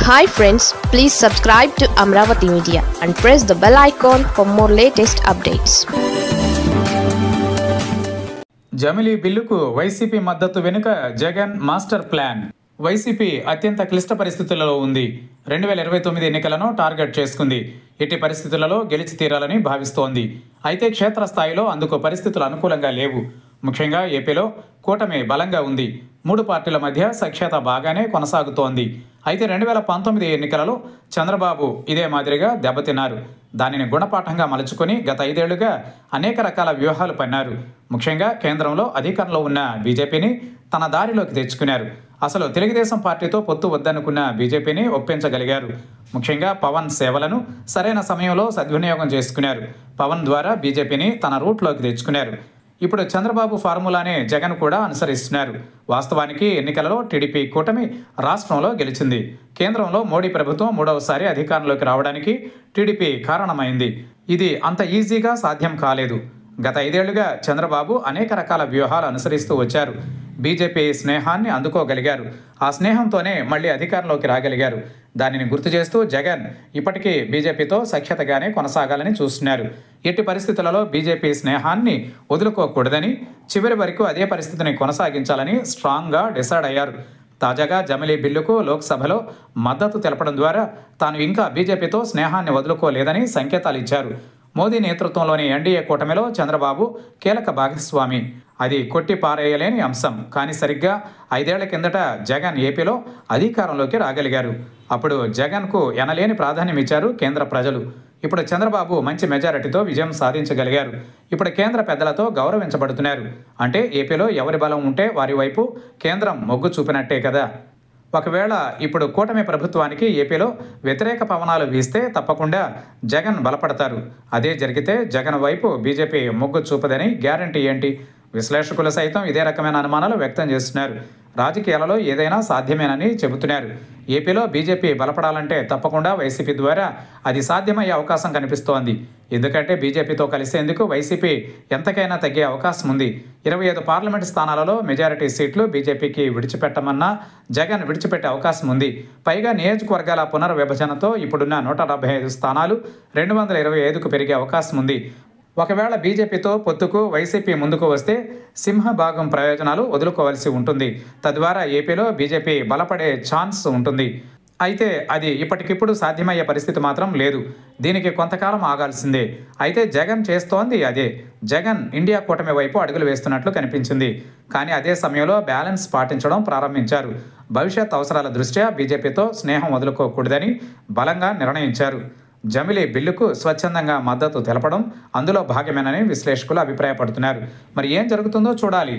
Hi friends, please subscribe to Amravati Media and press the bell icon for more latest updates. జమిలీ బిల్లుకు YCP మద్దతు వెనుక Jagan master plan. YCP అత్యంత క్లిష్ట పరిస్థితులలో ఉంది. 2029 ఎన్నికలను టార్గెట్ చేసుకుంది. ఎట్టి పరిస్థితులలో గెలిచి తీరాలని భావిస్తోంది. అయితే క్షేత్రస్థాయిలో అందుకు పరిస్థితులు అనుకూలంగా లేవు. ముఖ్యంగా ఏపీలో కూటమి బలంగా ఉంది. 3 పార్టీల మధ్య సఖ్యత బాగానే కొనసాగుతోంది. అయితే 2019 ఎన్నికలలో చంద్రబాబు ఇదే మాదిరిగా దెబ్బతిన్నారు. దానిని గుణపాఠంగా మలుచుకొని గత 5 ఏళ్లుగా అనేక రకాల వ్యూహాలు పన్నారు. ముఖ్యంగా కేంద్రంలో అధికారంలో ఉన్న బీజేపీని తన దారిలోకి తెచ్చుకున్నారు. అసలు తెలుగుదేశం పార్టీతో పొత్తు వద్దనుకున్న బీజేపీని ఒప్పించగలిగారు. ముఖ్యంగా పవన్ సేవలను సరైన సమయంలో సద్వినియోగం చేసుకున్నారు. పవన్ ద్వారా బీజేపీని తన రూట్లోకి తెచ్చుకున్నారు. ఇప్పుడు చంద్రబాబు ఫార్ములానే జగన్ కూడా అనుసరిస్తున్నారు. వాస్తవానికి ఎన్నికలలో టీడీపీ కూటమి రాష్ట్రంలో గెలిచింది. కేంద్రంలో మోడీ ప్రభుత్వం 3వసారి అధికారంలోకి రావడానికి టీడీపీ కారణమైంది. ఇది అంత ఈజీగా సాధ్యం కాలేదు. గత 5 ఏళ్లుగా చంద్రబాబు అనేక రకాల వ్యూహాలు అనుసరిస్తూ వచ్చారు. బీజేపీ స్నేహాన్ని అందుకోగలిగారు. ఆ స్నేహంతోనే మళ్ళీ అధికారంలోకి రాగలిగారు. దానిని గుర్తు చేస్తూ జగన్ ఇప్పటికీ బీజేపీతో సఖ్యతగానే కొనసాగాలని చూస్తున్నారు. ఎట్టి పరిస్థితులలో బీజేపీ స్నేహాన్ని వదులుకోకూడదని, చివరి వరకు అదే పరిస్థితిని కొనసాగించాలని స్ట్రాంగ్గా డిసైడ్ అయ్యారు. తాజాగా జమిలీ బిల్లుకు లోక్సభలో మద్దతు తెలపడం ద్వారా తాను ఇంకా బీజేపీతో స్నేహాన్ని వదులుకోలేదని సంకేతాలు ఇచ్చారు. మోదీ నేతృత్వంలోని ఎన్డీఏ కూటమిలో చంద్రబాబు కీలక భాగస్వామి. అది కొట్టి పారేయలేని అంశం. కానీ సరిగ్గా 5 ఏళ్ల కిందట జగన్ ఏపీలో అధికారంలోకి రాగలిగారు. అప్పుడు జగన్కు ఎనలేని ప్రాధాన్యం ఇచ్చారు కేంద్ర ప్రజలు. ఇప్పుడు చంద్రబాబు మంచి మెజారిటీతో విజయం సాధించగలిగారు. ఇప్పుడు కేంద్ర పెద్దలతో గౌరవించబడుతున్నారు. అంటే ఏపీలో ఎవరి బలం ఉంటే వారి వైపు కేంద్రం మొగ్గు చూపినట్టే కదా. ఒకవేళ ఇప్పుడు కూటమి ప్రభుత్వానికి ఏపీలో వ్యతిరేక పవనాలు వీస్తే తప్పకుండా జగన్ బలపడతారు. అదే జరిగితే జగన్ వైపు బీజేపీ మొగ్గు చూపదని గ్యారంటీ ఏంటి? విశ్లేషకులు సైతం ఇదే రకమైన అనుమానాలు వ్యక్తం చేస్తున్నారు. రాజకీయాలలో ఏదైనా సాధ్యమేనని చెబుతున్నారు. ఏపీలో బీజేపీ బలపడాలంటే తప్పకుండా వైసీపీ ద్వారా అది సాధ్యమయ్యే అవకాశం కనిపిస్తోంది. ఎందుకంటే బీజేపీతో కలిసేందుకు వైసీపీ ఎంతకైనా తగ్గే అవకాశం ఉంది. 25 పార్లమెంటు స్థానాలలో మెజారిటీ సీట్లు బీజేపీకి విడిచిపెట్టమన్నా జగన్ విడిచిపెట్టే అవకాశం ఉంది. పైగా నియోజకవర్గాల పునర్విభజనతో ఇప్పుడున్న 175 స్థానాలు 225కు పెరిగే అవకాశం ఉంది. ఒకవేళ బీజేపీతో పొత్తుకు వైసీపీ ముందుకు వస్తే సింహభాగం ప్రయోజనాలు వదులుకోవాల్సి ఉంటుంది. తద్వారా ఏపీలో బీజేపీ బలపడే ఛాన్స్ ఉంటుంది. అయితే అది ఇప్పటికిప్పుడు సాధ్యమయ్యే పరిస్థితి మాత్రం లేదు. దీనికి కొంతకాలం ఆగాల్సిందే. అయితే జగన్ చేస్తోంది అదే. జగన్ ఇండియా కూటమి వైపు అడుగులు వేస్తున్నట్లు కనిపించింది. కానీ అదే సమయంలో బ్యాలెన్స్ పాటించడం ప్రారంభించారు. భవిష్యత్ అవసరాల దృష్ట్యా బీజేపీతో స్నేహం వదులుకోకూడదని బలంగా నిర్ణయించారు. జమిలీ బిల్లుకు స్వచ్ఛందంగా మద్దతు తెలపడం అందులో భాగమేనని విశ్లేషకులు అభిప్రాయపడుతున్నారు. మరి ఏం జరుగుతుందో చూడాలి.